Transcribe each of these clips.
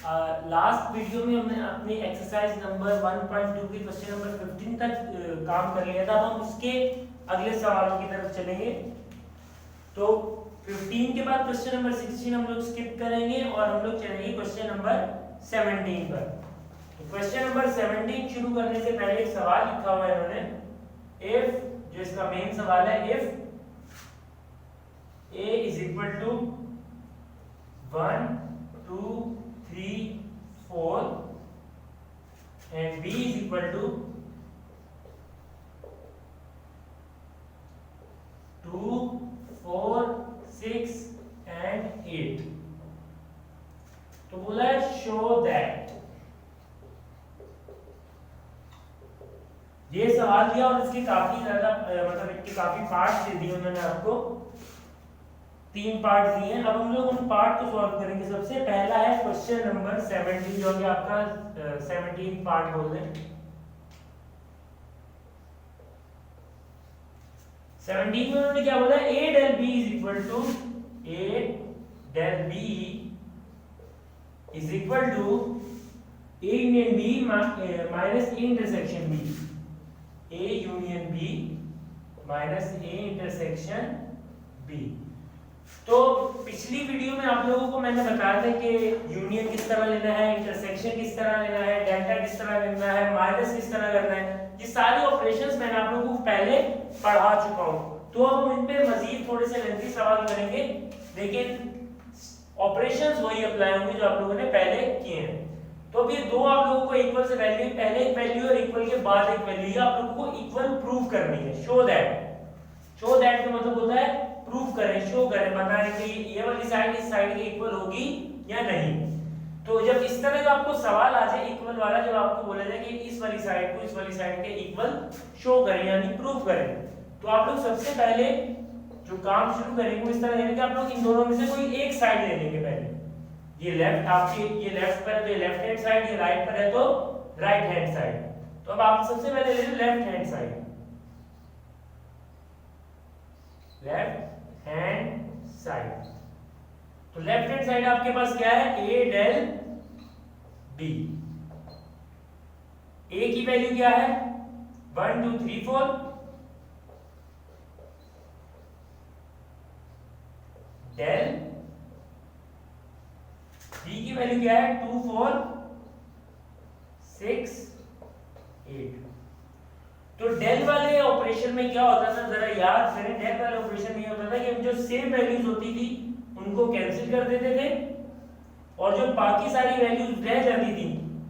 Last video में हमने अपनी एक्सरसाइज नंबर 1.2 के क्वेश्चन नंबर 15 तक काम कर लिया था। अब हम उसके अगले सवालों की तरफ चलेंगे। तो 15 के बाद क्वेश्चन नंबर 16 हम लोग स्किप करेंगे और हम लोग चलेंगे क्वेश्चन नंबर 17 पर। तो क्वेश्चन नंबर 17 शुरू करने से पहले एक सवाल लिखा हुआ है इन्होंने। इफ, जो इसका मेन सवाल है, if a is equal to 1 2 3 4 and b is equal to 2 4 6 and 8, तो बोला है शो दैट। ये सवाल दिया और इसके काफी ज्यादा मतलब इसके काफी पार्ट्स दे दिए उन्होंने आपको। 3 पार्ट दिए हैं। अब हम लोग उन पार्ट को सॉल्व करेंगे। सबसे पहला है क्वेश्चन नंबर 17, जो कि आपका 17 पार्ट बोल दें। 17 में उन्होंने क्या बोला? a del b is equal to a del b is equal to a union b minus a intersection b, a union b minus a intersection b। तो पिछली वीडियो में आप लोगों को मैंने बताया था कि यूनियन किस तरह लेना है, इंटरसेक्शन किस तरह लेना है, डेल्टा किस तरह लेना है, माइनस किस तरह करना है। ये सारे ऑपरेशंस मैंने आप लोगों को पहले पढ़ा चुका हूं। तो अब हम इन पे मजीद थोड़े से लेंथी सवाल करेंगे, लेकिन ऑपरेशंस वही अप्लाई होंगे जो आप लोगों ने पहले किए हैं। तो अब ये दो आप लोगों को इक्वल से वैल्यू, पहले एक वैल्यू और इक्वल के बाद एक वैल्यू, आप लोगों को इक्वल प्रूव करनी है। शो दैट का मतलब होता है प्रूव करें, शो करें, बताएं कि ये वाली साइड इस साइड के इक्वल होगी या नहीं। तो जब इस तरह का आपको सवाल आ जाए इक्वल वाला, जब आपको बोला जाए कि इस वाली साइड को इस वाली साइड के इक्वल शो करें यानी प्रूव करें, तो आप लोग सबसे पहले जो काम शुरू करेंगे इस तरह करेंगे। आप लोग इन दोनों में से कोई एक साइड ले लेंगे। पहले ये लेफ्ट, आपकी ये लेफ्ट पर है तो ये लेफ्ट हैंड साइड, ये राइट पर है तो राइट हैंड साइड। तो अब आप सबसे पहले ले लीजिए left hand side. Left hand side, तो लेफ्ट हैंड साइड आपके पास क्या है? a del b। a की वैल्यू क्या है? 1 2 3 4। del b की वैल्यू क्या है? 2 4 6 8। तो डेल वाले ऑपरेशन में क्या होता था, जरा याद करें। डेल वाले ऑपरेशन में ये होता था कि हम जो सेम वैल्यूज होती थी उनको कैंसिल कर देते थे और जो बाकी सारी वैल्यूज रह जाती थी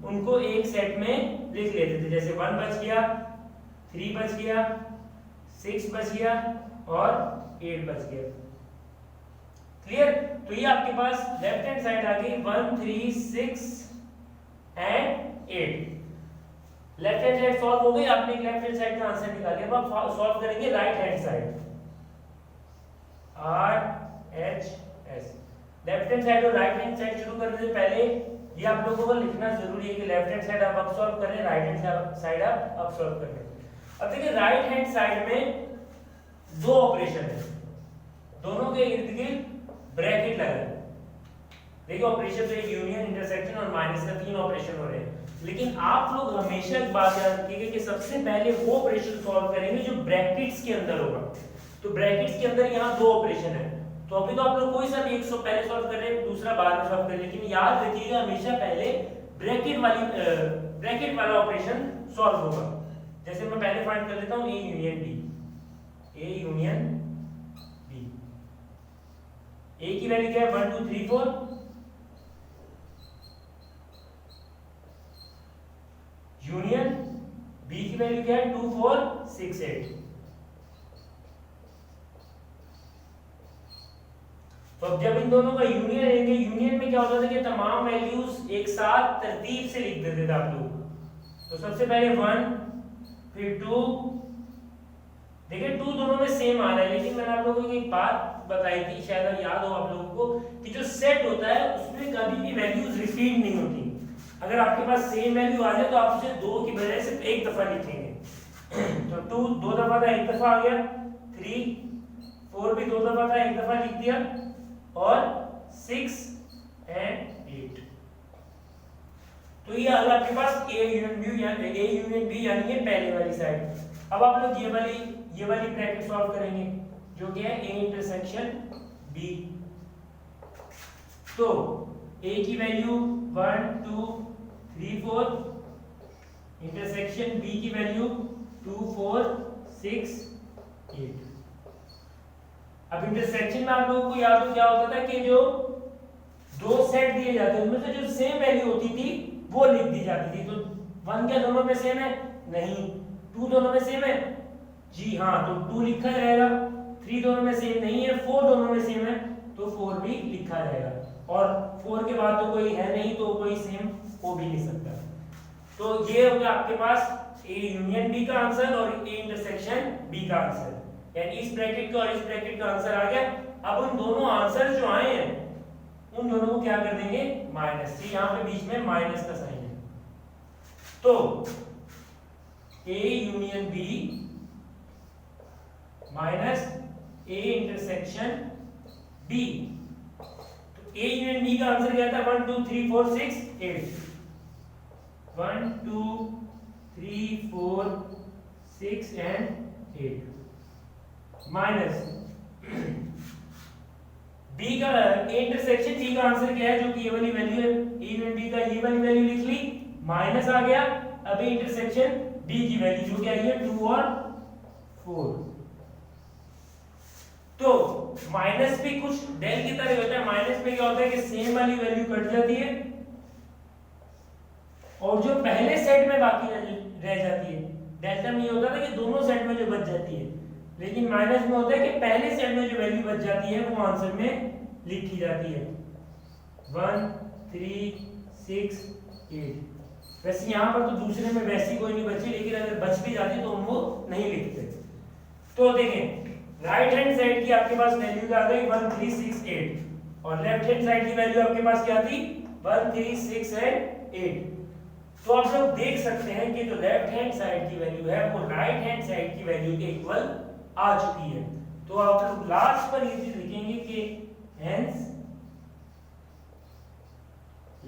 उनको एक सेट में लिख लेते थे। जैसे 1 बच गया, 3 बच गया, 6 बच गया और 8 बच गया। क्लियर? तो ये आपके पास लेफ्ट हैंड साइड आ गई 1 3 6 and 8। Left hand side solve हो गई। आपने लेफ्ट हैंड साइड का आंसर निकाल लिया। अब आप सॉल्व करेंगे right hand side. RHS, left hand side और राइट हैंड साइड शुरू करने से पहले ये आप लोगों को लिखना जरूरी है कि लेफ्ट हैंड साइड आप अब सॉल्व करें, राइट हैंड साइड आप अब सॉल्व करें। अब देखिए राइट हैंड साइड में दो ऑपरेशन है, दोनों के इर्द गिर्द ब्रैकेट लगा है। देखिए ऑपरेशन तो एक यूनियन, इंटरसेक्शन और माइनस का 3 ऑपरेशन हो रहे हैं। लेकिन आप लोग हमेशा एक बात याद रखिएगा कि सबसे पहले वो ऑपरेशन सॉल्व करेंगे जो ब्रैकेट्स के अंदर होगा। तो ब्रैकेट्स के अंदर यहाँ दो ऑपरेशन है। तो अभी तो आप लोग कोई सा भी एक पहले सॉल्व कर रहे हैं, दूसरा बाद में सॉल्व कर, लेकिन याद रखिएगा हमेशा पहले ब्रैकेट वाला ऑपरेशन सॉल्व होगा। जैसे मैं पहले फाइंड कर लेता हूँ A union B. A union B, A की वैल्यू क्या है? 1 2 3 4। यूनियन बी की वैल्यू क्या है? 2 4 6 8। तो अब जब इन दोनों का यूनियन लेंगे, यूनियन में क्या होता था कि तमाम वैल्यूज एक साथ तरतीब से लिख देते थे आप लोग। तो सबसे पहले 1 फिर 2। देखिए 2 दोनों में सेम आ रहा है, लेकिन मैंने आप लोगों को एक बात बताई थी, शायद याद हो आप लोगों को, कि जो सेट होता है उसमें कभी भी वैल्यूज रिपीट नहीं होती। अगर आपके पास सेम वैल्यू आ जाए तो आप उसे 2 की बजाय सिर्फ एक दफा लिखेंगे। तो 2 2 दफा था, एक दफा आ गया। 3 4 भी 2 दफा था, एक दफा लिख दिया। और 6 and 8। तो ये आ गया आपके पास ए यूनियन बी यानी ये पहले वाली साइड। अब आप लोग ये वाली ब्रैकेट सॉल्व करेंगे जो कि है ए इंटरसेक्शन बी। तो ए की वैल्यू 1 2 3 4, इंटरसेक्शन बी की वैल्यू 2 4 6 8। अब इंटरसेक्शन में आप लोगों को याद हो क्या होता था कि जो दो सेट दिए जाते हैं उनमें से जो सेम वैल्यू होती थी वो लिख दी जाती थी। तो 1 क्या दोनों में सेम है? नहीं। 2 दोनों में सेम है? जी हाँ, तो 2 लिखा जाएगा। 3 दोनों में सेम नहीं है, 4 दोनों में सेम है तो 4 भी लिखा जाएगा। और 4 के बाद तो कोई है नहीं तो कोई सेम हो भी नहीं सकता। तो ये हो गया आपके पास ए यूनियन बी का आंसर और ए इंटरसेक्शन बी का आंसर, यानी इस ब्रैकेट का और इस ब्रैकेट का आंसर आ गया। अब उन दोनों आंसर जो आए हैं उन दोनों को क्या कर देंगे? माइनस से। यहाँ पे बीच में माइनस का साइन है। तो A union B minus A intersection B. तो ए यूनियन बी का आंसर क्या था? 1 2 3 4 6 8। 1 2 3 4 6 and 8 माइनस बी का इंटरसेक्शन बी का आंसर क्या है? जो कि ये वाली वैल्यू है, ए यूनियन बी का ये वाली वैल्यू लिख ली, माइनस आ गया। अब इंटरसेक्शन बी की वैल्यू जो क्या है 2 और 4। तो माइनस भी कुछ डेल की तरह होता है। माइनस में क्या होता है कि सेम वाली वैल्यू कट जाती है और जो पहले सेट में बाकी रह जाती है। डेल्टा में ये होता था कि दोनों सेट में जो बच जाती है, लेकिन माइनस में होता है कि पहले सेट में जो वैल्यू बच जाती है वो आंसर में लिखी जाती है। 1 3 6 8। वैसे यहाँ पर तो दूसरे में वैसी कोई नहीं बची, लेकिन अगर बच भी जाती तो हम वो नहीं लिखते। तो देखें राइट हैंड साइड की आपके पास वैल्यू आ गई 1 3 6 8 और लेफ्ट हैंड साइड की वैल्यू आपके पास क्या थी? 1 3 6 एंड 8। तो आप लोग देख सकते हैं कि जो लेफ्ट हैंड साइड की वैल्यू है वो राइट हैंड साइड की वैल्यू के इक्वल आ चुकी है। तो आप लोग लास्ट पर ये चीज लिखेंगे कि hence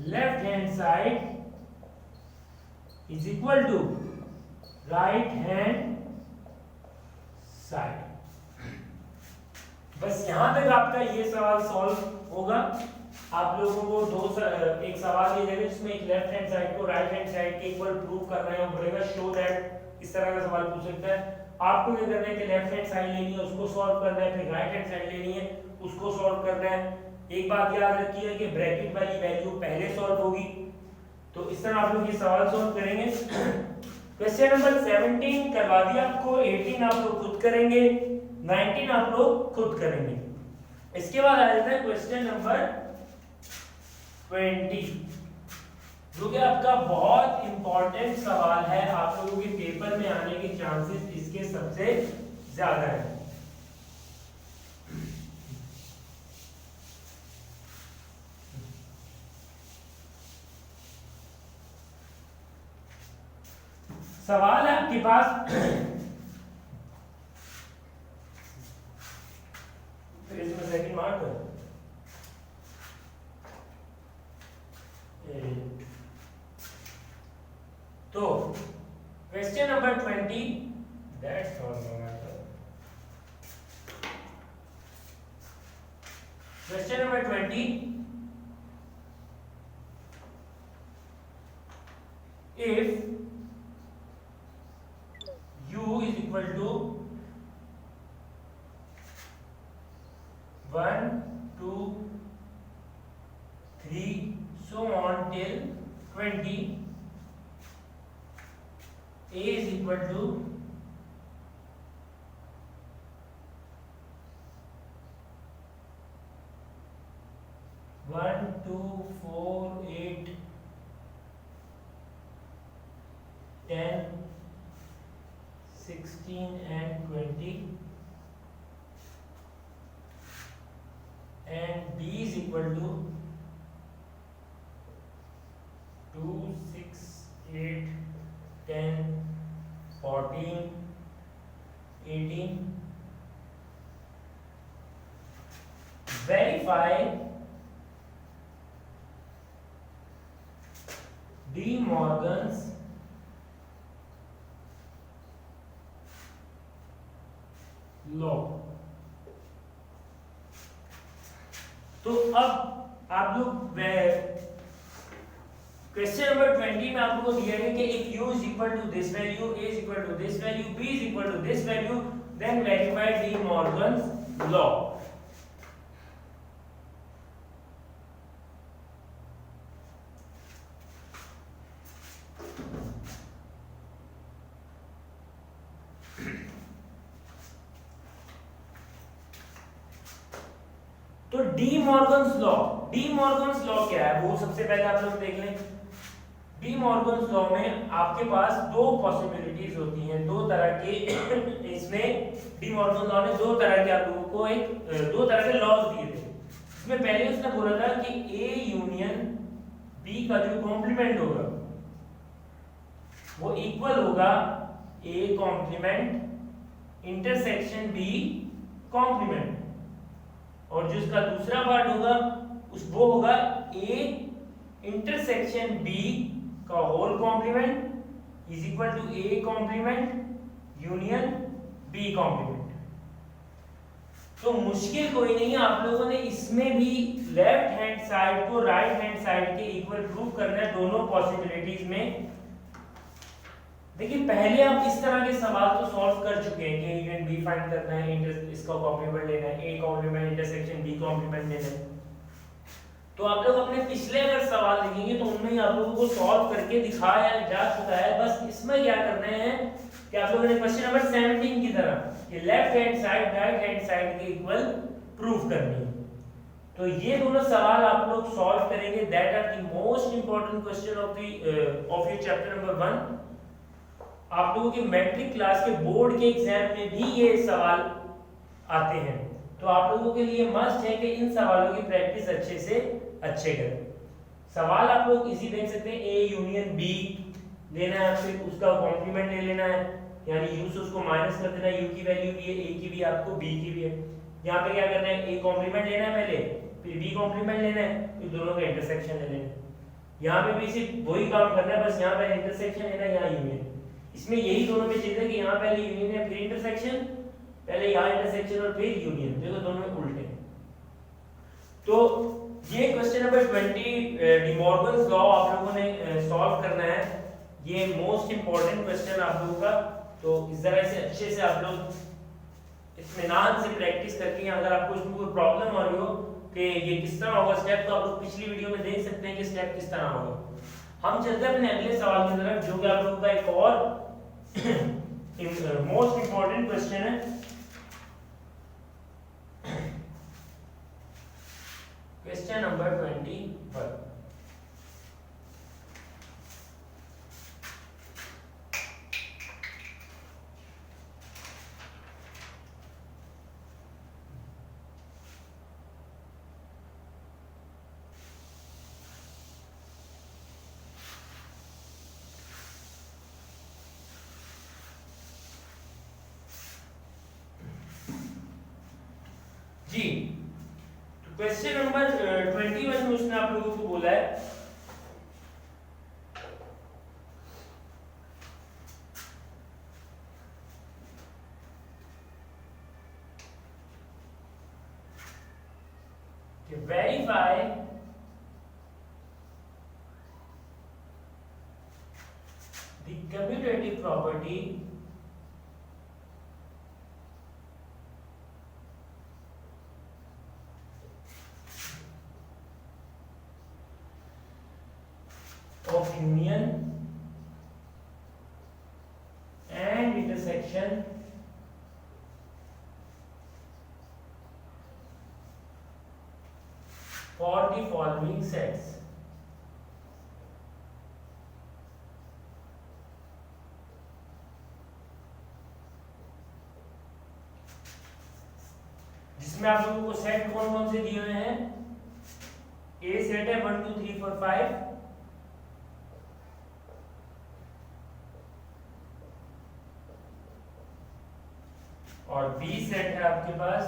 left hand side is equal to right hand side. बस यहां तक आपका ये सवाल सॉल्व होगा। आप लोगों को एक सवाल दिया जाएगा जिसमें एक लेफ्ट हैंड साइड को राइट हैंड साइड के इक्वल प्रूव करना है, वो बोलेगा शो दैट। इस तरह का सवाल पूछ सकता है। आपको ये करना है कि लेफ्ट हैंड साइड लेनी है, उसको सॉल्व करना है, फिर राइट हैंड साइड लेनी है, उसको सॉल्व करना है। एक बात याद रखिए कि ब्रैकेट वाली वैल्यू पहले सॉल्व होगी। तो इस तरह आप लोग ये सवाल सॉल्व करेंगे। क्वेश्चन नंबर 17 करवा दिया आपको, 18 आप लोग खुद करेंगे, 19 आप लोग खुद करेंगे। इसके बाद आ जाता है क्वेश्चन नंबर 20, जो कि आपका बहुत इंपॉर्टेंट सवाल है। आप लोगों के पेपर में आने के चांसेस इसके सबसे ज्यादा है। सवाल है आपके पास फिर इसमें सेकंड मार्क है। तो question number 20, that's all know matter. Question number 20, if u is equal to 1 2 3 so on till 20, a is equal to 1 2 4 8 10 16 and 20 and b is equal to 2 6 8 10 14 18 verify D Morgan's law. तो अब आप लोग question number 20 में आप लोगों को दिया है कि if u is equal to this value, a is equal to this value, b is equal to this value, then verify De Morgan's law। तो डी मॉर्गन्स लॉ क्या है वो सबसे पहले आप लोग देख लें। डी मॉर्गन्स लॉ में आपके पास दो पॉसिबिलिटीज होती हैं, दो तरह के इसमें डी मॉर्गन लॉ ने दो तरह के आप लोगों को दो तरह के लॉज दिए थे। इसमें पहले उसने बोला था कि ए यूनियन बी का जो कॉम्प्लीमेंट होगा वो इक्वल होगा A complement intersection B complement, और जो इसका दूसरा पार्ट होगा वो होगा ए इंटरसेक्शन बी का whole complement is equal to A complement union B complement. तो मुश्किल कोई नहीं है, आप लोगों ने इसमें भी लेफ्ट हैंड साइड को राइट हैंड साइड के इक्वल प्रूव करना है दोनों पॉसिबिलिटीज में। देखिए पहले आप इस तरह के सवाल तो सॉल्व कर चुके हैं कि यूनियन बी फाइंड करना है, इसका कॉम्प्लीमेंट लेना है, A complement intersection B complement लेना है। तो आप लोग अपने पिछले अगर सवाल देखेंगे तो उनमें आप लोगों को सॉल्व करके दिखाया जा चुका है। बस इसमें क्या करना है कि आप लोगों ने क्वेश्चन नंबर 17 की तरह ये left hand side right hand side के इक्वल प्रूफ करनी है। तो ये दोनों सवाल आप लोग सॉल्व करेंगे। That are the most important question of your chapter number 1। आप लोगों के मैट्रिक क्लास के बोर्ड के एग्जाम में भी ये सवाल आते हैं, तो आप लोगों के लिए मस्ट है कि इन सवालों की प्रैक्टिस अच्छे करें। सवाल आप लोग इजी देख सकते हैं, ए यूनियन बी लेना है, फिर उसका कॉम्प्लीमेंट ले लेना है, यानी यू से उसको माइनस कर देना है, यू की वैल्यू भी है, ए की भी आपको बी की भी है। यहाँ पे क्या करना है, ए कॉम्प्लीमेंट लेना है पहले, फिर बी कॉम्प्लीमेंट लेना है, फिर दोनों का इंटरसेक्शन ले लेना है। यहाँ पे भी सिर्फ वही काम करना है, बस यहाँ पे इंटरसेक्शन लेना है, यहाँ यूनियन। इसमें यही दोनों में चीज है कि यहाँ पहले यूनियन है फिर इंटरसेक्शन, पहले यहाँ इंटरसेक्शन और फिर यूनियन, देखो दोनों में उल्टे हैं। तो ये question number 20 D Morgan's law आप लोगों ने सॉल्व करना है। ये मोस्ट इंपॉर्टेंट क्वेश्चन आप लोगों का, तो इस तरह से अच्छे से आप लोग इत्मीनान से प्रैक्टिस करके, अगर आपको इसमें कोई प्रॉब्लम आ रही हो कि ये किस तरह होगा स्टेप, तो आप लोग पिछली वीडियो में देख सकते हैं कि स्टेप किस तरह होगा। हम चलते हैं अपने अगले सवाल की तरफ, जो कि आप लोगों का एक और मोस्ट इंपॉर्टेंट क्वेश्चन है। Question number 21। जी, तो क्वेश्चन नंबर 21 में उसने आप लोगों को बोला है कि verify the commutative property of union and intersection for the following sets। जिसमें आप लोगों को सेट कौन कौन से दिए हुए हैं, ए सेट है 1 2 3 4 5, और बी सेट है आपके पास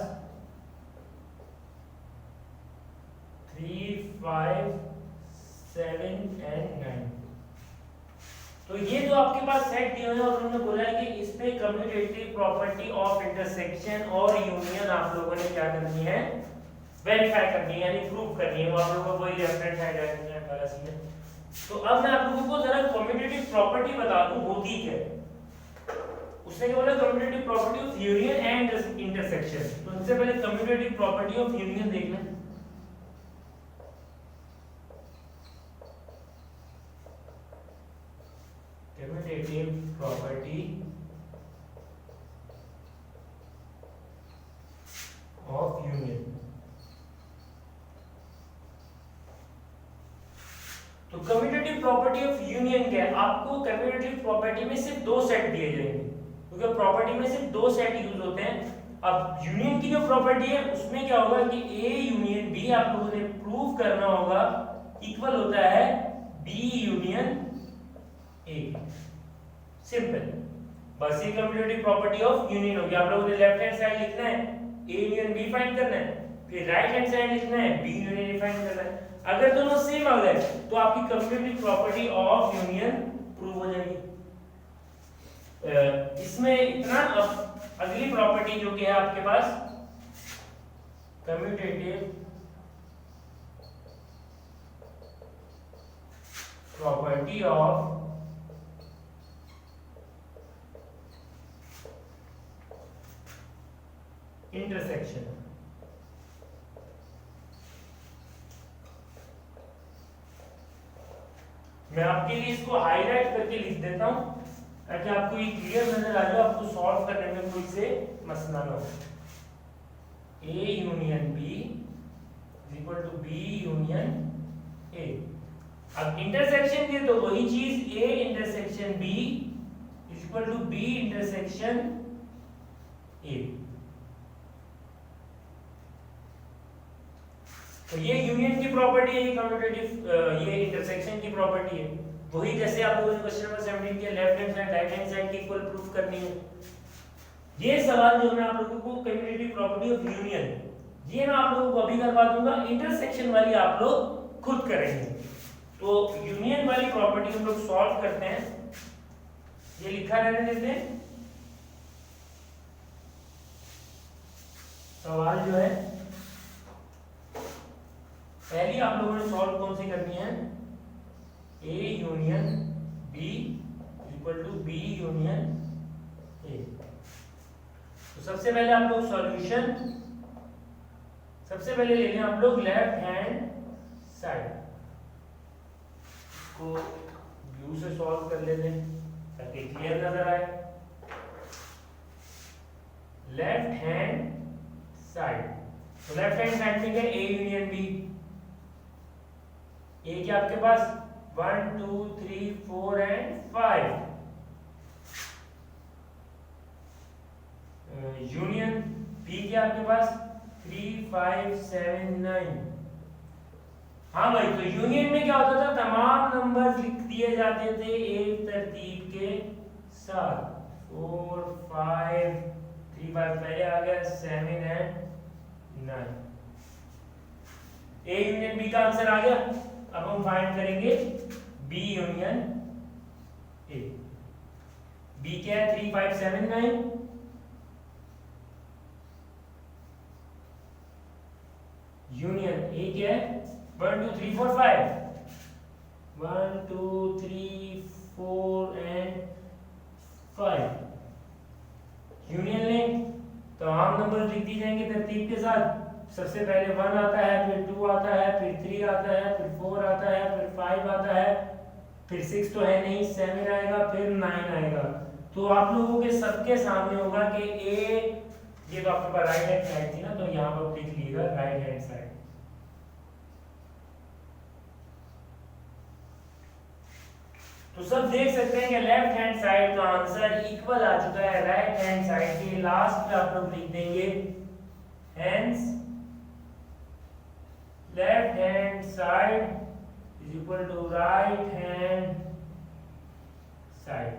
3 5 7 एंड 9। तो ये जो आपके पास सेट दिए हुए हैं और उन्होंने बोला है कि इसमें कम्यूटेटिव प्रॉपर्टी ऑफ इंटरसेक्शन और यूनियन आप लोगों ने क्या करनी है, वेरीफाई करनी है, यानी प्रूव करनी है। वो आप लोगों को वही लेफ्ट हैंड साइड है वाला सीन है। तो अब मैं आप लोगों को जरा कम्यूटेटिव प्रॉपर्टी बता दूं होती क्या है। उसने क्या बोला, commutative property of union and intersection. तो सबसे पहले कम्यूटेटिव प्रॉपर्टी ऑफ यूनियन देख लें। Commutative property of union. तो कम्यूटेटिव प्रॉपर्टी ऑफ यूनियन क्या है, आपको कम्यूटेटिव प्रॉपर्टी में सिर्फ दो सेट दिए जाएंगे, क्योंकि प्रॉपर्टी में सिर्फ दो सेट यूज होते हैं। अब यूनियन की जो प्रॉपर्टी है उसमें क्या होगा कि ए यूनियन बी आप लोगों ने प्रूव करना होगा इक्वल होता है बी यूनियन ए। सिंपल, बस ये कम्यूटेटिव प्रॉपर्टी ऑफ यूनियन होगी। आप लोगों ने लेफ्ट हैंड साइड लिखना है ए यूनियन बी फाइंड करना है, फिर राइट हैंड साइड लिखना है बी यूनियन ए फाइंड करना है। अगर दोनों सेम आ गए तो आपकी commutative property of union prove हो जाएगी। इसमें इतना। अब अगली प्रॉपर्टी जो कि है आपके पास कम्यूटेटिव प्रॉपर्टी ऑफ इंटरसेक्शन। मैं आपके लिए इसको हाईलाइट करके लिख देता हूं ताकि आपको ये क्लियर नजर आ जाए, आपको सॉल्व करने में कोई से मसला ना हो। A union B is equal to B union A. अब इंटरसेक्शन दिए तो वही चीज A intersection B is equal to B intersection A. तो ये यूनियन की प्रॉपर्टी है, ये कम्यूटेटिव, ये इंटरसेक्शन की प्रॉपर्टी है। वही जैसे आप लोगों ने क्वेश्चन नंबर 17 के left hand side right hand side की इक्वल प्रूफ करनी है। ये सवाल जो मैं आप लोगों को कम्यूटेटिव प्रॉपर्टी ऑफ यूनियन, ये मैं आप लोगों को अभी करवा दूंगा। इंटरसेक्शन वाली आप लोग खुद करेंगे। तो यूनियन वाली प्रॉपर्टी हम लोग सॉल्व करते हैं। ये लिखा रहने देते हैं। सवाल जो है पहली आप लोगों ने सॉल्व कौन सी करनी है, A union B equal to B union A. तो सबसे पहले आप लोग सॉल्यूशन, सबसे पहले ले लें आप लोग लेफ्ट हैंड साइड को व्यू से सॉल्व कर लेते हैं ताकि क्लियर नजर आए। लेफ्ट हैंड साइड, तो लेफ्ट हैंड साइड में क्या, ए यूनियन बी। ए क्या आपके पास 1 2 3 4 एंड 5। यूनियन बी क्या आपके पास 3 5 7 9। हाँ भाई, तो यूनियन में क्या होता था, तमाम नंबर्स लिख दिए जाते थे एक तरतीब के साथ। 4 5 3 5 पहले आ गया, 7 एंड 9। ए यूनियन बी का आंसर आ गया। अब हम फाइंड करेंगे बी यूनियन ए। बी क्या है 3 5 7 9। यूनियन ए क्या है 1 2 3 4 5। 1 2 3 4 एंड 5। यूनियन लें तो आम नंबर लिख दी जाएंगे तरतीब के साथ। सबसे पहले 1 आता है, फिर 2 आता है, फिर 3 आता है, फिर 4 आता है, फिर 5 आता है, फिर 6 तो है नहीं, 7 आएगा, फिर 9 आएगा। तो आप लोगों के सबके सामने होगा कि ए, ये तो आपके पास राइट हैंड साइड थी ना, तो यहाँ पर लिख लीजिएगा राइट हैंड साइड। तो सब देख सकते हैं कि लेफ्ट हैंड साइड का आंसर इक्वल आ चुका है राइट हैंड साइड के। लास्ट में आप लोग लिख देंगे hence left hand side is equal to right hand side.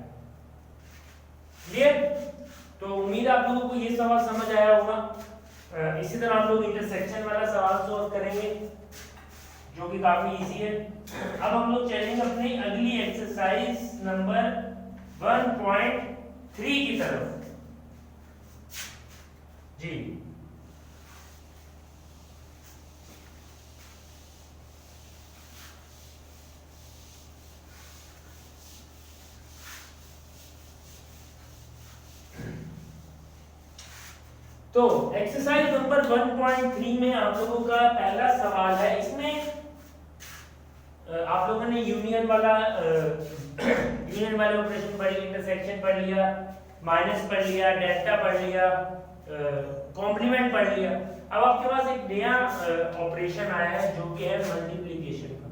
Clear? तो उम्मीद आप लोगों को ये सवाल समझ आया होगा। इसी तरह आप लोग इंटरसेक्शन वाला सवाल सॉल्व करेंगे। जो कि काफी इजी है। अब हम लोग चलेंगे अपनी अगली एक्सरसाइज नंबर 1.3 की तरफ जी। तो एक्सरसाइज नंबर 1.3 में आप लोगों का पहला सवाल है। इसमें आप लोगों ने यूनियन वाला ऑपरेशन पढ़ लिया, इंटरसेक्शन पढ़ लिया, माइनस पढ़ लिया, डेल्टा पढ़ लिया, कॉम्प्लीमेंट पढ़ लिया। अब आपके पास एक नया ऑपरेशन आया है जो कि है मल्टीप्लिकेशन का।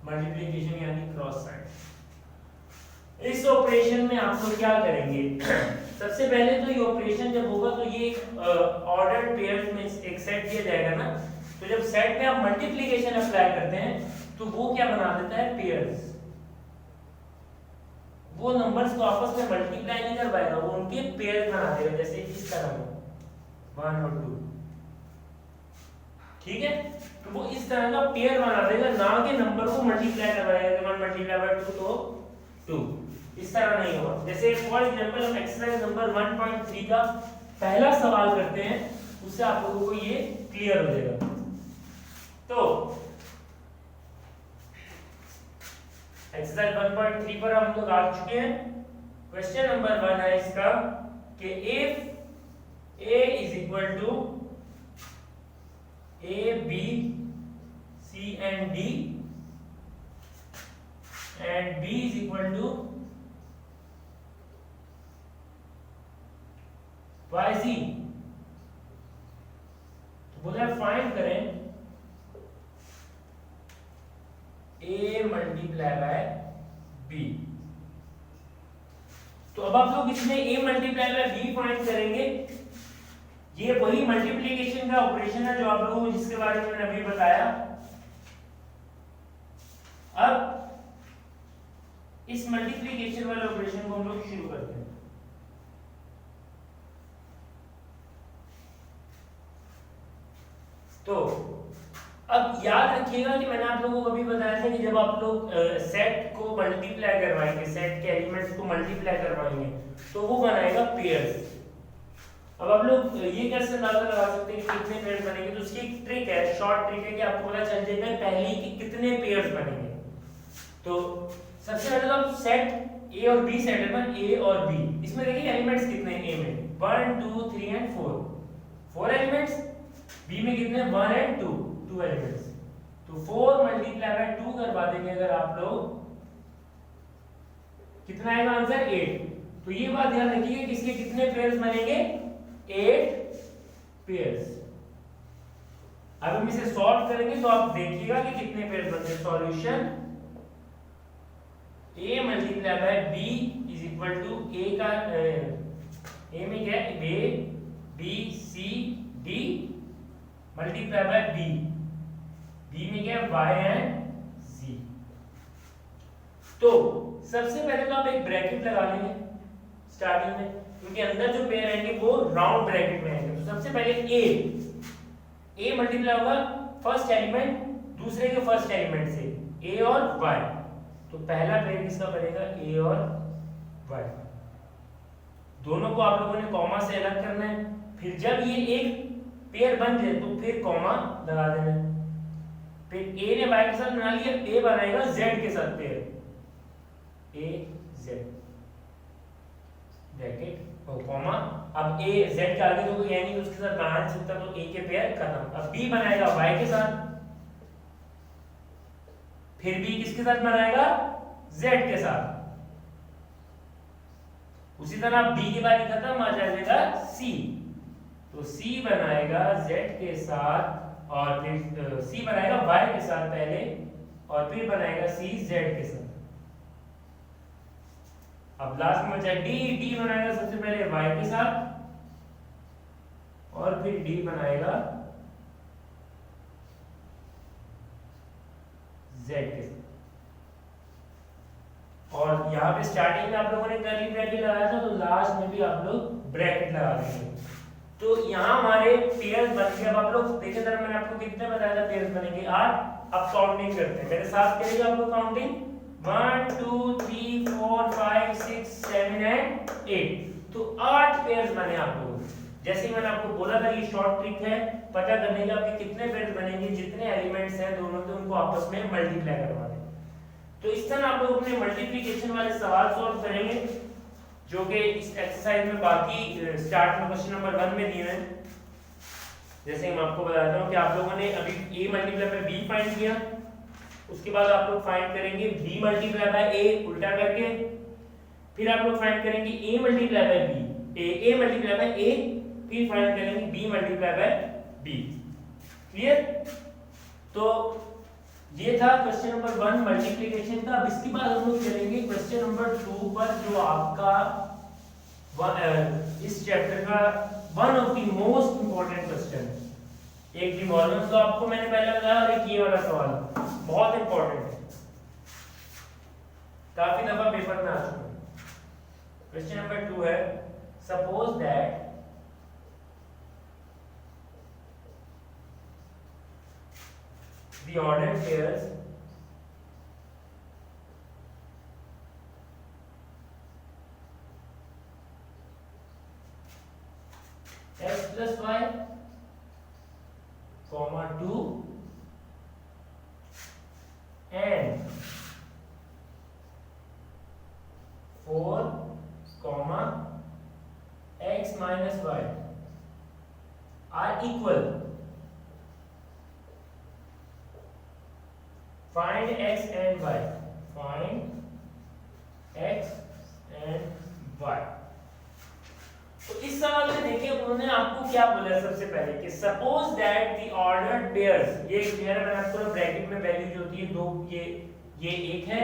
मल्टीप्लिकेशन यानी क्रॉस साइड। इस ऑपरेशन में आप लोग क्या करेंगे? सबसे पहले तो ये ऑपरेशन जब होगा तो ये ऑर्डर्ड पेयर्स में एक सेट दिया जाएगा ना, तो जब सेट में आप मल्टीप्लिकेशन अप्लाई करते हैं तो वो क्या बना देता है? पेयर्स। वो नंबर्स को आपस में मल्टीप्लाई नहीं कर पाएगा, वो उनके पेयर्स बना देगा, जैसे इस तरह में 1 और 2। ठीक है, तो वो इस तरह का पेयर बना देगा, ना कि नंबर को मल्टीप्लाई करवाएगा। 1 मल्टीप्लाई बाय 2 तो 2, इस तरह नहीं होगा। जैसे फॉर एग्जांपल हम एक्सरसाइज नंबर 1.3 का पहला सवाल करते हैं, उससे आप लोगों को ये क्लियर हो जाएगा। तो एक्सरसाइज 1.3 पर हम लोग आ चुके हैं। क्वेश्चन नंबर 1 है इसका कि if a is equal to a b c and d and b is equal to yc, तो बोला फाइंड करें a मल्टीप्लाई बाय b। तो अब आप लोग इसमें a multiply by b find करेंगे। ये वही मल्टीप्लिकेशन का ऑपरेशन है जो आप लोगों को जिसके बारे में मैंने अभी बताया। अब इस मल्टीप्लिकेशन वाले ऑपरेशन को हम लोग शुरू करते हैं। तो अब याद रखिएगा कि मैंने आप लोगों को अभी बताया था कि जब आप लोग सेट को मल्टीप्लाई करवाएंगे, सेट के एलिमेंट्स को मल्टीप्लाई करवाएंगे तो वो बनाएगा पेयर्स। अब आप लोग ये कैसे अंदाजा लगा सकते हैं कि कितने पेयर्स बनेंगे? तो उसकी एक ट्रिक है, शॉर्ट ट्रिक है कि आपको पता चल जाएगा पहले ही कि कितने पेयर्स बनेंगे। तो सबसे पहले तो आप सेट ए और बी सेट है ना, ए और बी, इसमें देखिए एलिमेंट्स कितने हैं? ए में 1 2 3 एंड 4 एलिमेंट्स। बी में कितने? 1 एंड 2 एलिमेंट्स। तो 4 मल्टीप्लाई बाय 2 करवा देंगे अगर आप लोग, कितना आएगा आंसर? 8। तो ये बात ध्यान रखिए कि इसके कितने पेयर्स बनेंगे? 8 पेयर्स। अब हम इसे सॉल्व करेंगे तो आप देखिएगा कि कितने पेयर्स बनते हैं। Solution a multiply by b is equal to a का a में क्या है? a b c d multiply by b, b में क्या है? y and z। तो सबसे पहले तो आप एक ब्रैकेट लगा लेंगे स्टार्टिंग में, क्योंकि अंदर जो पेयर आएंगे वो राउंड ब्रैकेट में आएंगे। तो सबसे पहले a मल्टीप्लाई होगा फर्स्ट एलिमेंट दूसरे के फर्स्ट एलिमेंट से, a और y। तो पहला पेयर किसका बनेगा? a और y। दोनों को आप लोगों ने कॉमा से अलग करना है। फिर जब ये एक पेयर बन जाए तो फिर कॉमा लगा देना है। फिर a ने y के साथ बना लिया, a बनाएगा z के साथ पेयर, a z ब्रैकेट और कॉमा। अब a z के आगे तो कोई है नहीं, उसके साथ बना नहीं सकता, तो a के पेयर खत्म। अब b बनाएगा y के साथ, फिर b किसके साथ बनाएगा? z के साथ। उसी तरह b के बाद खत्म आ जाएगा c, तो c बनाएगा z के साथ, और फिर c बनाएगा y के साथ पहले, और फिर बनाएगा c z के साथ। अब लास्ट में बचा d बनाएगा सबसे पहले y के साथ, और फिर d बनाएगा z के साथ। और यहाँ पे स्टार्टिंग में आप लोगों ने कर्ली ब्रैकेट लगाया था, तो लास्ट में भी आप लोग ब्रैकेट लगा देंगे। तो यहाँ हमारे पेयर्स बन गए। अब आप लोग देखिए जरा, मैंने आपको कितने बताया था पेयर्स बनेंगे 8। अब काउंटिंग करते हैं, मेरे साथ करिएगा आप लोग काउंटिंग 1 2 3 4 5 6 7 एंड 8। तो 8 पेयर्स बने आप लोगों। जैसे ही मैंने आपको बोला था ये शॉर्ट ट्रिक है पता करने का कि कितने पेयर्स बनेंगे, जितने एलिमेंट्स हैं दोनों के उनको आपस में मल्टीप्लाई करवा दें। तो इस तरह आप लोग अपने मल्टीप्लिकेशन वाले सवाल सॉल्व करेंगे जो कि इस एक्सरसाइज में बाकी स्टार्ट में क्वेश्चन नंबर 1 में दिए हैं। जैसे मैं आपको बताता हूं कि आप लोगों ने अभी a multiply by b find किया, उसके बाद आप लोग फाइंड करेंगे b मल्टीप्लाई बाय a उल्टा करके, फिर आप लोग फाइंड करेंगे a multiply by b, a multiply bye a, फिर फाइंड करेंगे b multiply by b। Clear? तो ये था क्वेश्चन नंबर 1 मल्टीप्लिकेशन का। अब इसके बाद हम लोग चलेंगे क्वेश्चन नंबर 2 पर, जो आपका इस चैप्टर का one of the most important question है। एक डिमॉर्गन का आपको मैंने पहले बताया और एक ये वाला सवाल बहुत इंपॉर्टेंट है, काफी दफा पेपर में आ चुका है। क्वेश्चन नंबर 2 है, suppose that the ordered pairs x plus y comma 2 and 4 comma x minus y are equal. Find x and y. Find x and y. तो इस सवाल में देखिए उन्होंने आपको क्या बोला सबसे पहले कि suppose that the ordered pairs, ये एक पेयर है, मैंने आपको ब्रैकेट में वैल्यू जो होती है दो, ये एक है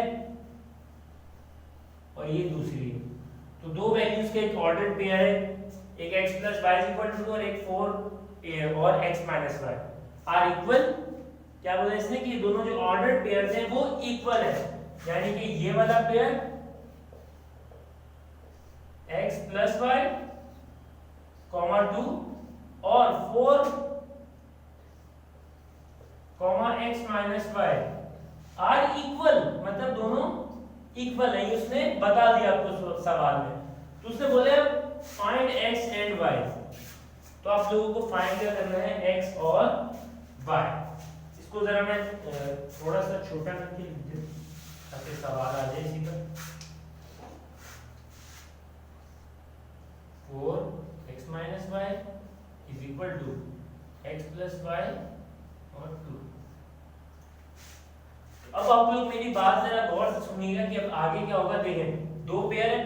और ये दूसरी है। तो दो वैल्यूज के एक ऑर्डर्ड पेयर है, एक x plus y is equal to 2 और एक 4 और x minus y are equal. क्या बोला इसने कि दोनों जो ऑर्डर्ड पेयर्स हैं वो इक्वल है, यानी कि ये वाला पेयर x plus y, 2 और 4, x minus y are equal, मतलब दोनों इक्वल है। उसने बता दिया आपको सवाल में। तो उसने बोले फाइंड x एंड y। तो आप लोगों को फाइंड क्या करना है, x और y। इसको जरा मैं थोड़ा सा छोटा करके लिख दूं ताकि सवाल आ जाए इसी पर। 4x minus y is equal to x plus y और 2। अब आप लोग मेरी बात जरा गौर से सुनिएगा कि अब आगे क्या होगा। देखें दो पेयर है,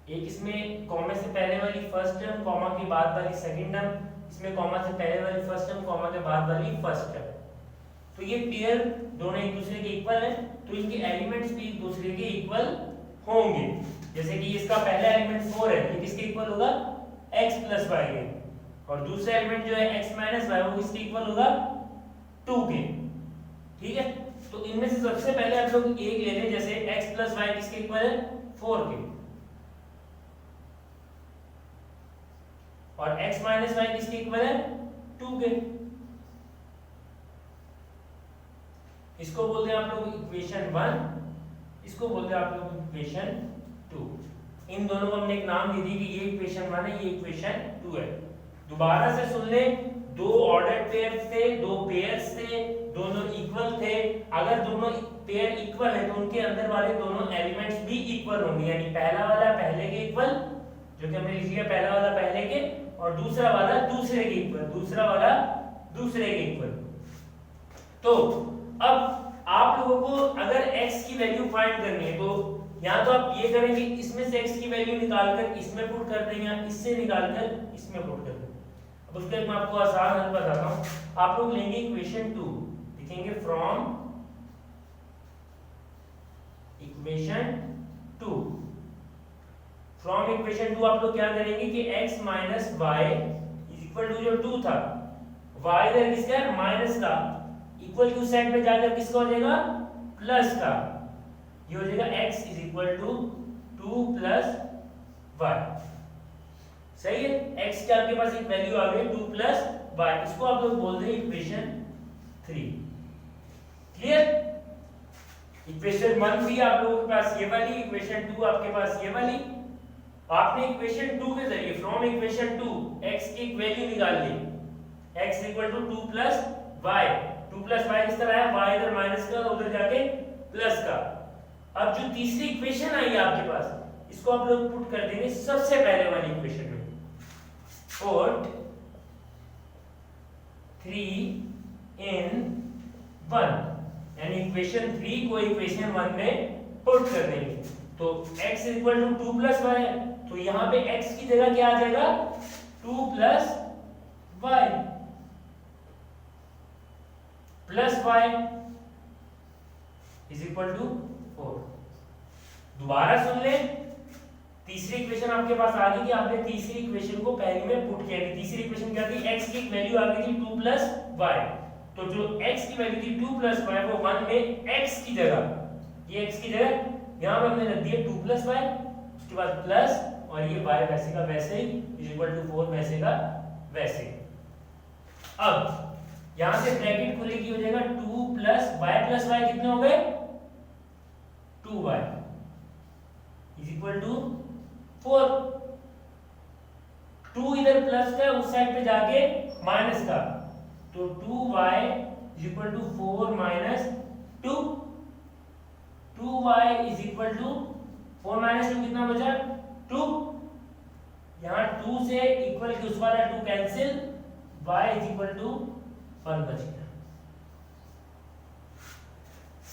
एक इसमें कॉमा से पहले वाली फर्स्ट टर्म, कॉमा के बाद वाली सेकंड टर्म, इसमें कॉमा से पहले वाली फर्स्ट टर्म, कॉमा के बाद वाली फर्स्ट टर्म। तो ये पेयर दोनों एक दूसरे के इक्वल है, तो इनके एलिमेंट्स भी एक दूसरे के इक्वल होंगे। जैसे कि इसका पहला एलिमेंट 4 है, ये किसके इक्वल होगा, x plus y के, और दूसरा एलिमेंट जो है x minus y वो किसके इक्वल होगा, 2 के। ठीक है, तो इनमें से सबसे पहले आप लोग एक ले लें, जैसे x plus y किसके इक्वल है, 4 के, और x minus y किसके इक्वल है, 2 के। इसको बोलते हैं आप लोग इक्वेशन 1, इसको बोलते हैं आप लोग इक्वेशन 2। इन दोनों को हमने एक नाम दे दी कि ये इक्वेशन 1 है, ये इक्वेशन 2 है। दोबारा से सुन ले, दो ऑर्डर्ड पेयर्स थे, दो पेयर्स थे, दोनों इक्वल थे। अगर दोनों पेयर इक्वल है तो उनके अंदर वाले दोनों एलिमेंट्स भी इक्वल होंगे, यानी पहला वाला पहले के इक्वल, जो कि हमने लिख लिया पहला वाला पहले के, और दूसरा वाला दूसरे के इक्वल, दूसरा वाला दूसरे के इक्वल। तो अब आप लोगों को अगर x की वैल्यू फाइंड करनी है तो या तो आप ये करेंगे, इसमें से x की वैल्यू निकालकर इसमें पुट कर देंगे, या इससे निकालकर इसमें पुट कर देंगे। अब उसका मैं आपको आसान हल बताता हूं। आप लोग लेंगे इक्वेशन 2, लिखेंगे फ्रॉम इक्वेशन 2। फ्रॉम इक्वेशन 2 आप लोग क्या करेंगे कि x minus y is equal to जो 2 था, y इधर किसका है, माइनस का, इक्वल टू साइड पे जाकर किसका हो जाएगा, प्लस का। ये हो जाएगा x is equal to 2 plus y। सही है, x की आपके पास एक वैल्यू आ गई 2 प्लस वाई, इसको आप लोग बोलते हैं इक्वेशन 3। क्लियर? इक्वेशन 1 भी आप लोगों के पास ये वाली, इक्वेशन 2 आपके पास ये वाली। आपने इक्वेशन 2 के जरिए फ्रॉम इक्वेशन 2 x की एक वैल्यू निकाल ली, x equal to 2 plus y. 2 plus y किस तरह है, y इधर माइनस का उधर जाके प्लस का। अब जो तीसरी इक्वेशन आई है आपके पास, इसको आप लोग पुट कर देंगे सबसे पहले वाली इक्वेशन में। पुट 3 in 1, यानी इक्वेशन 3 को इक्वेशन 1 में पुट कर देंगे। तो x equal to 2 plus y है, तो यहाँ पे x की जगह क्या आ जाएगा, 2 plus y plus y is equal to 4। दोबारा सुन ले, तीसरी इक्वेशन आपके पास आ गई थी, आपने तीसरी इक्वेशन को पहले में पुट किया। तीसरी इक्वेशन क्या थी, x की वैल्यू आ गई थी 2 प्लस वाई, तो जो x की वैल्यू थी 2 प्लस वाई वो 1 में x की जगह, ये x की जगह यहां पे हमने रख दिया 2 प्लस वाई, उसके बाद प्लस, और ये y वैसे का वैसे ही इज इक्वल टू 4 वैसे का वैसे। अब यहां से ब्रैकेट खुलेगी, हो जाएगा 2 प्लस वाई कितने हो गए, 2y इज इक्वल टू 4। 2 इधर प्लस का उस साइड पे जाके माइनस का, तो 2y is equal to 4 minus 2। 2y is equal to 4 minus 2 कितना बचा, 2। यहां 2 से इक्वल के उस वाला 2 cancel, y is equal to 1 बच गया।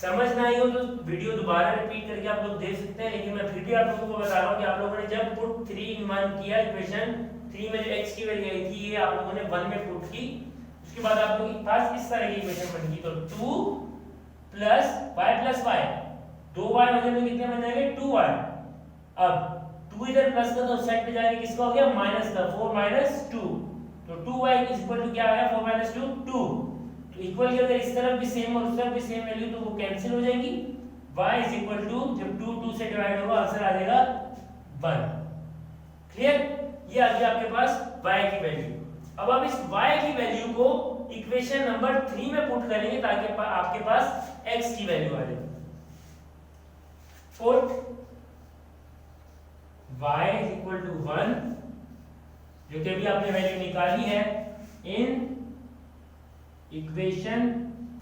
समझ ना आई हो तो वीडियो दोबारा रिपीट करके आप लोग देख सकते हैं, लेकिन मैं फिर भी आप लोगों को बता रहा हूं कि आप लोगों ने जब पुट 3 in 1 किया, इक्वेशन 3 में जो x की वैल्यू आई थी ये आप लोगों ने 1 में पुट की, उसके बाद आप लोगों के पास इस तरह की इक्वेशन बन गई। तो 2 प्लस वाई, 2y वजन में कितने बन जाएंगे, 2y। अब 2 इधर प्लस का तो उस साइड पे जाके किसका हो गया, माइनस का, 4 माइनस 2, तो 2y इज इक्वल टू क्या आया, 4 माइनस 2 2। तो इक्वल के अगर इस तरफ भी सेम और उस तरफ भी सेम वैल्यू तो वो कैंसिल हो जाएंगी। y इज इक्वल टू, जब 2 से डिवाइड होगा आंसर आ जाएगा 1। क्लियर? ये आ गया आपके पास y की वैल्यू। अब आप इस y की वैल्यू को इक्वेशन नंबर 3 में पुट करेंगे ताकि आपके पास x की वैल्यू आ जाए। Put y is equal to 1, जो कि अभी आपने वैल्यू निकाली है, इन इक्वेशन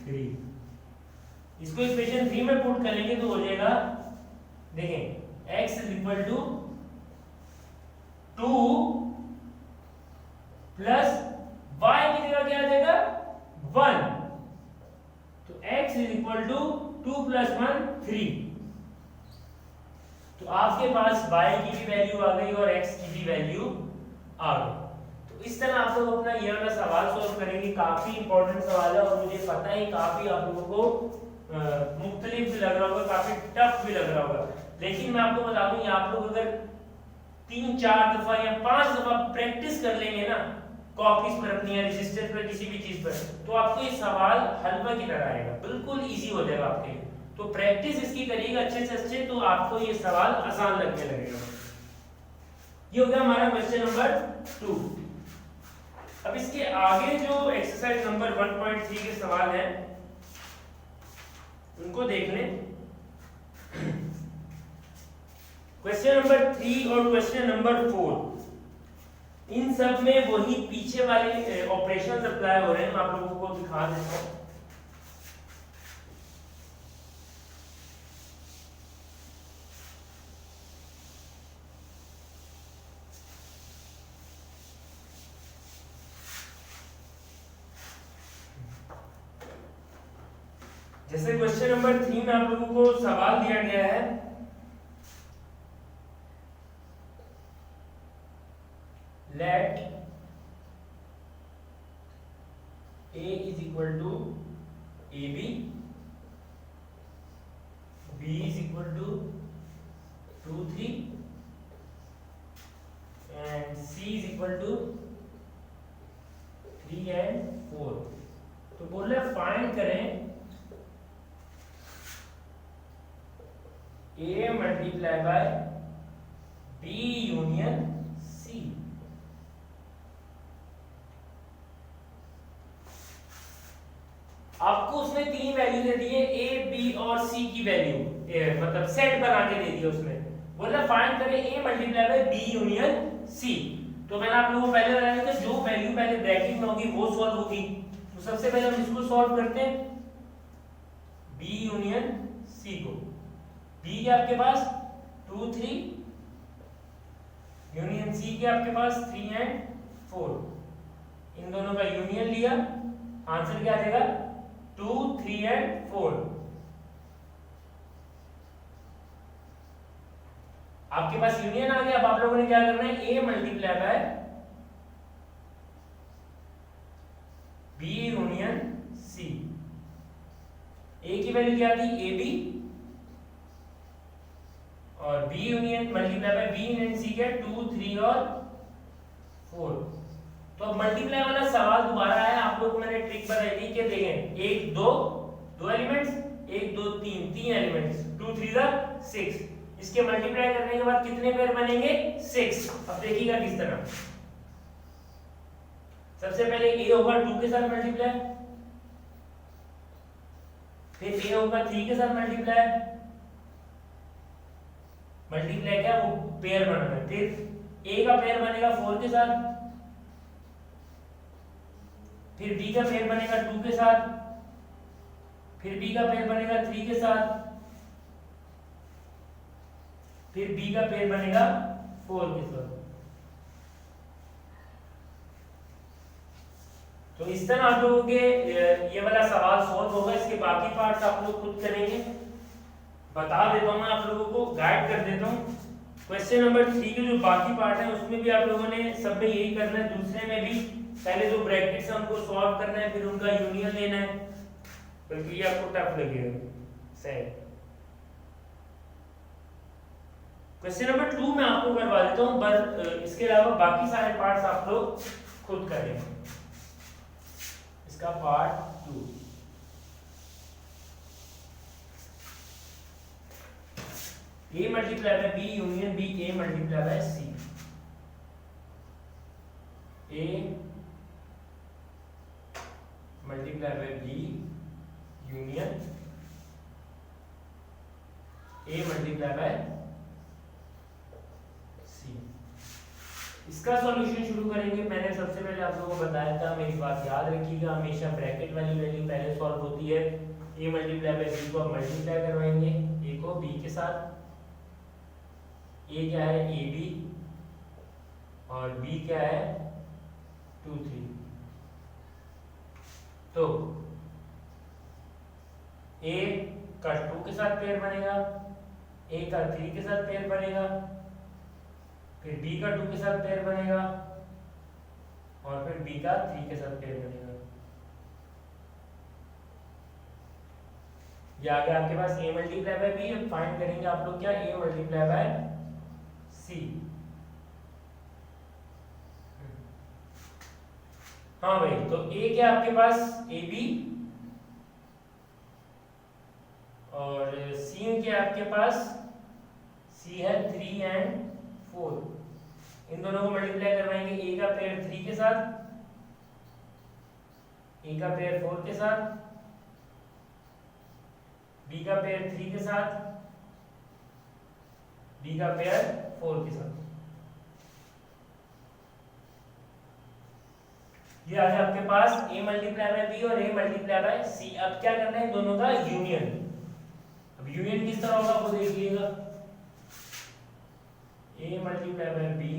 3। इसको इक्वेशन 3 में पुट करेंगे तो हो जाएगा, देखें, x is equal to 2 plus y की जगह क्या आ जाएगा, 1, तो x is equal to 2 plus 1 3। तो आपके पास y की भी वैल्यू आ गई और x की भी वैल्यू आ गई। तो इस तरह आप लोग अपना ये वाला सवाल सॉल्व करेंगे। काफी इंपॉर्टेंट सवाल है और मुझे पता है काफी आप लोगों को मुख्तलिफ भी लग रहा होगा, काफी टफ भी लग रहा होगा, लेकिन मैं आपको बता दूं, ये आप लोग अगर 3-4 दफा या 5 दफा प्रैक्टिस कर लेंगे ना, कॉपीज पर अपनी या रजिस्टर पर किसी भी चीज पर, तो आपको ये सवाल हलवा की तरह आएगा, बिल्कुल इजी हो जाएगा आपके लिए। तो प्रैक्टिस इसकी करिएगा अच्छे से अच्छे, तो आपको ये सवाल आसान लगने लगेगा। ये हो गया हमारा क्वेश्चन नंबर 2। अब इसके आगे जो एक्सरसाइज नंबर 1.3 के सवाल हैं उनको देख लें। क्वेश्चन नंबर 3 और क्वेश्चन नंबर 4, इन सब में वही पीछे वाले ऑपरेशंस अप्लाई हो रहे हैं। मैं आप लोगों को दिखा देता हूं। जैसे क्वेश्चन नंबर 3 में आप लोगों को सवाल दिया गया है, let a is equal to ab, b is equal to 2 3 and c is equal to 3 and 4। तो बोल रहे फाइंड करें a multiply by b union c। आपको उसने तीन वैल्यू दे दी है, ए बी और सी की वैल्यू, मतलब सेट बना के दे दिया उसने, बोला फाइंड करें A multiply by B union C. तो मैंने आप लोगों को पहले बताया था जो वैल्यू पहले ब्रैकेट में होगी वो सॉल्व होगी। तो सबसे पहले हम इसको सॉल्व करते हैं, बी यूनियन सी को। बी के आपके पास 2 3 यूनियन सी के आपके पास 3 एंड 4, इन दोनों का यूनियन लिया, आंसर क्या आ जाएगा 2 3 एंड 4। आपके पास यूनियन आ गया। अब आप लोगों ने क्या करना है, A multiply by B union C. A की वैल्यू क्या थी, ए बी, और B union multiply by B union C क्या 2 3 और 4। तो अब मल्टीप्लाई वाला सवाल दोबारा है, आप लोगों को मैंने ट्रिक बताई थी कि देखें 1 2 दो एलिमेंट्स, 1 2 3 तीन एलिमेंट्स, 2 3 जा 6, इसके मल्टीप्लाई करने के बाद कितने पेयर बनेंगे 6। अब देखिएगा किस तरह, सबसे पहले a होगा 2 के साथ मल्टीप्लाई, फिर a होगा 3 के साथ मल्टीप्लाई, मल्टीप्लाई क्या वो पेयर बनाना है, फिर a का पेयर बनेगा 4 के साथ, फिर b का पेयर बनेगा 2 के साथ, फिर b का पेयर बनेगा 3 के साथ, फिर b का पेयर बनेगा 4 के साथ। तो इस तरह आप लोगों के ये वाला सवाल सॉल्व होगा। इसके बाकी पार्ट्स आप लोग खुद करेंगे, बता देता हूँ मैं आप लोगों को, गाइड कर देता हूँ। क्वेश्चन नंबर 3 के जो बाकी पार्ट है उसमें भी आप लोगों ने सब में यही करना है, दूसरे में भी पहले जो ब्रैकेट्स है उनको सॉल्व करना है, फिर उनका यूनियन लेना है, बल्कि ये आपको टफ लगेगा सही। क्वेश्चन नंबर 2 मैं आपको करवा देता हूँ, पर इसके अलावा बाकी सारे पार्ट्स आप लोग खुद करेंगे। इसका part 2, A multiply by B union B, A multiply by C, A multiply by B union A multiply by C. इसका सॉल्यूशन शुरू करेंगे। मैंने सबसे पहले आप लोगों को बताया था, मेरी बात याद रखिएगा, हमेशा ब्रैकेट वाली वैल्यू पहले सॉल्व होती है। ए मल्टीप्लाई बाय बी को आप मल्टीप्लाई करवाएंगे, ए को बी के साथ, ए क्या है ए बी, और बी क्या है 2 3। तो ए का 2 के साथ पेयर बनेगा, ए का 3 के साथ पेयर बनेगा, फिर बी का 2 के साथ पेयर बनेगा, और फिर बी का 3 के साथ पेयर बनेगा। ये आ गया आपके पास ए मल्टीप्लाई बाय बी। अब फाइंड करेंगे आप लोग क्या, ए मल्टीप्लाई बाय सी। हाँ भाई, तो ए क्या आपके पास ए बी, और सी क्या आपके पास सी है 3 एंड 4। इन दोनों को मल्टीप्लाई करवाएंगे, ए का पेयर 3 के साथ, ए का पेयर 4 के साथ, बी का पेयर 3 के साथ, बी का पेयर 4 के साथ। ये आ गया आपके पास ए मल्टीप्लाई बाय बी और ए मल्टीप्लाई बाय सी। अब क्या करना है, दोनों का यूनियन। अब यूनियन किस तरह होगा वो देख लीजिएगा, A multiply by B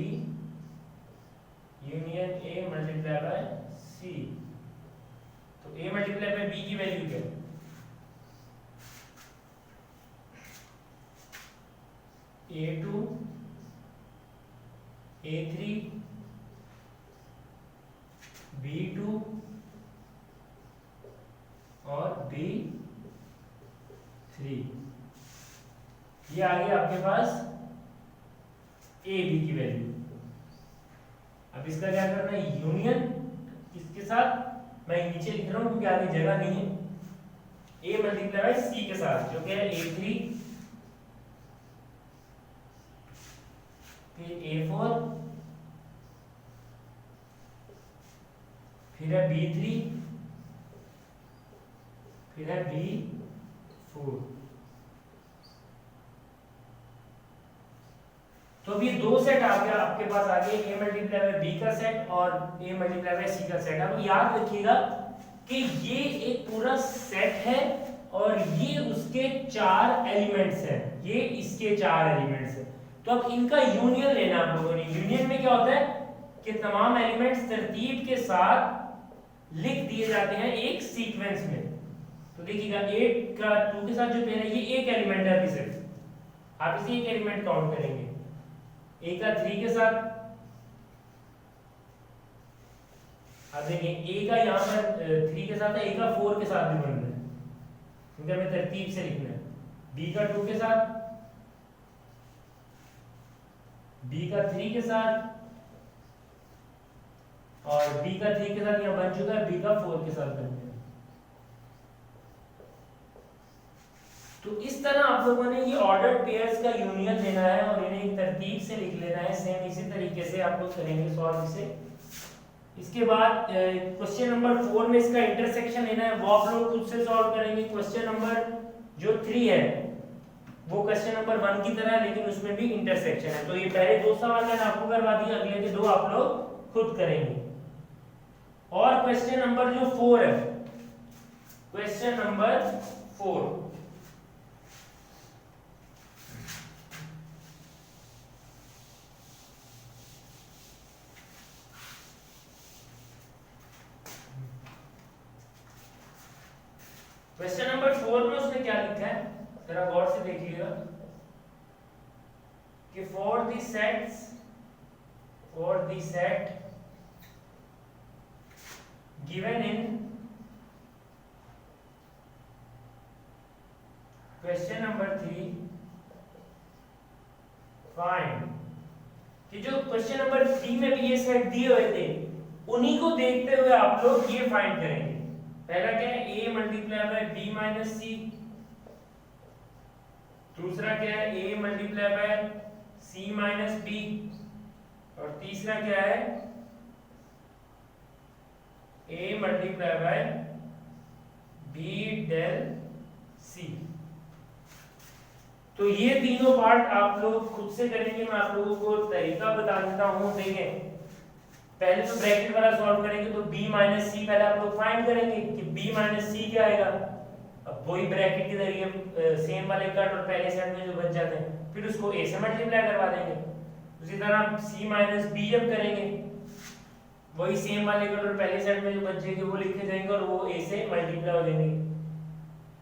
union A multiply by C. तो ए मल्टीप्लाई बाय बी की वैल्यू क्या है, A2 A3 B2 और B3। ये आ गया आपके पास ए बी की वैल्यू। अब इसका क्या करना है, यूनियन किसके साथ, मैं नीचे लिख रहा हूं क्योंकि आगे जगह नहीं है, ए मल्टीप्लाई बाय सी के साथ, जो कि है A3 फिर A4 फिर है B3 फिर है B4। तो अब ये दो सेट आ गया आपके पास, आगे A मल्टीप्लाई बाय B का सेट और A मल्टीप्लाई बाय C का सेट। अब याद रखिएगा कि ये एक पूरा सेट है और ये उसके 4 एलिमेंट्स हैं, ये इसके 4 एलिमेंट्स हैं। तो अब इनका यूनियन लेना आप लोगों ने। यूनियन में क्या होता है कि तमाम एलिमेंट्स तरतीब के साथ लिख दिए जाते हैं एक सीक्वेंस में। तो देखिएगा 8 का 2 के साथ जो पेयर है ये एक एलिमेंट है, अभी सिर्फ आप इसे एक एलिमेंट काउंट करेंगे। A का 3 के साथ, अब देखिए A का यहाँ पर 3 के साथ है, A का 4 के साथ भी बन रहा है क्योंकि हमें तरतीब से लिखना है। B का 2 के साथ, B का 3 के साथ और B का 3 के साथ यहाँ बन चुका है, B का 4 के साथ बन गया। तो इस तरह आप लोगों ने ये ऑर्डर्ड पेयर्स का यूनियन लेना है और इन्हें एक तरतीब से लिख लेना है। सेम इसी तरीके से आप लोग करेंगे सॉल्व इसे। इसके बाद क्वेश्चन नंबर 4 में इसका इंटरसेक्शन लेना है, वो आप लोग खुद से सॉल्व करेंगे। क्वेश्चन नंबर जो 3 है वो क्वेश्चन नंबर 1 की तरह है, लेकिन उसमें भी इंटरसेक्शन है। तो ये पहले 2 सवाल मैंने आपको करवा दिए, अगले के 2 आप लोग खुद करेंगे। और क्वेश्चन नंबर जो 4 है, क्वेश्चन नंबर 4, क्वेश्चन नंबर 4 में उसने क्या लिखा है जरा गौर से देखिएगा कि for the set given in question number 3 find, कि जो क्वेश्चन नंबर 3 में भी ये सेट दिए हुए थे उन्हीं को देखते हुए आप लोग ये फाइंड करेंगे। पहला क्या है A multiply by B minus C, दूसरा क्या है A multiply by C minus B, और तीसरा क्या है A multiply by B del C। तो ये तीनों पार्ट आप लोग खुद से करेंगे, मैं आप लोगों को तरीका बता देता हूं। देखें पहले तो ब्रैकेट वाला सॉल्व करेंगे, तो b माइनस सी पहले आप लोग फाइंड करेंगे कि b माइनस सी क्या आएगा। अब वही ब्रैकेट के जरिए सेम वाले कट और पहले सेट में जो बच जाते हैं फिर उसको a से मल्टीप्लाई करवा देंगे। उसी तरह c माइनस b जब करेंगे वही सेम वाले कट और पहले सेट में जो बच जाएंगे वो लिखे जाएंगे और वो a से मल्टीप्लाई हो जाएंगे।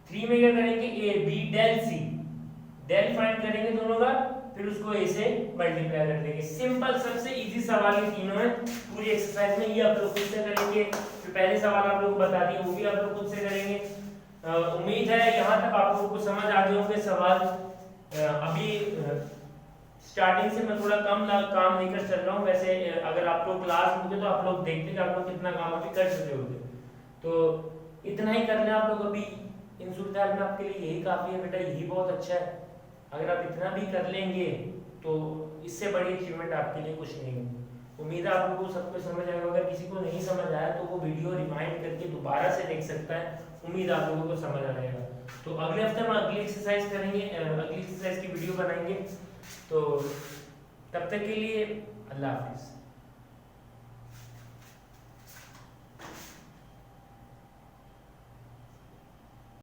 3 में क्या करेंगे a b del c, del find करेंगे दोनों का, फिर उसको a से मल्टीप्लाई कर देंगे। सिंपल सबसे इजी सवाल ये तीनों है पूरी एक्सरसाइज में। ये आप लोग खुद से करेंगे, जो पहले सवाल आप लोग को बता दिए वो भी आप लोग खुद से करेंगे। उम्मीद है यहाँ तक आप लोगों को समझ आ गए होंगे सवाल। अभी स्टार्टिंग से मैं थोड़ा कम काम लेकर चल रहा हूँ। वैसे अगर आप लोग क्लास होंगे तो आप लोग देखते कि आप लोग कितना काम अभी कर चुके होंगे, तो इतना ही कर लें आप लोग अभी। इन सूरत में आपके लिए यही काफ़ी है बेटा, यही बहुत अच्छा है। अगर आप इतना भी कर लेंगे तो इससे बड़ी अचीवमेंट आपके लिए कुछ नहीं होगी। उम्मीद है आप लोगों को सब कुछ समझ आएगा। अगर किसी को नहीं समझ आया तो वो वीडियो रिमाइंड करके दोबारा से देख सकता है। उम्मीद आप लोगों को समझ आ जाएगा। तो अगले हफ्ते हम अगली एक्सरसाइज करेंगे, अगली एक्सरसाइज की वीडियो बनाएंगे। तो तब तक के लिए अल्लाह हाफिज़।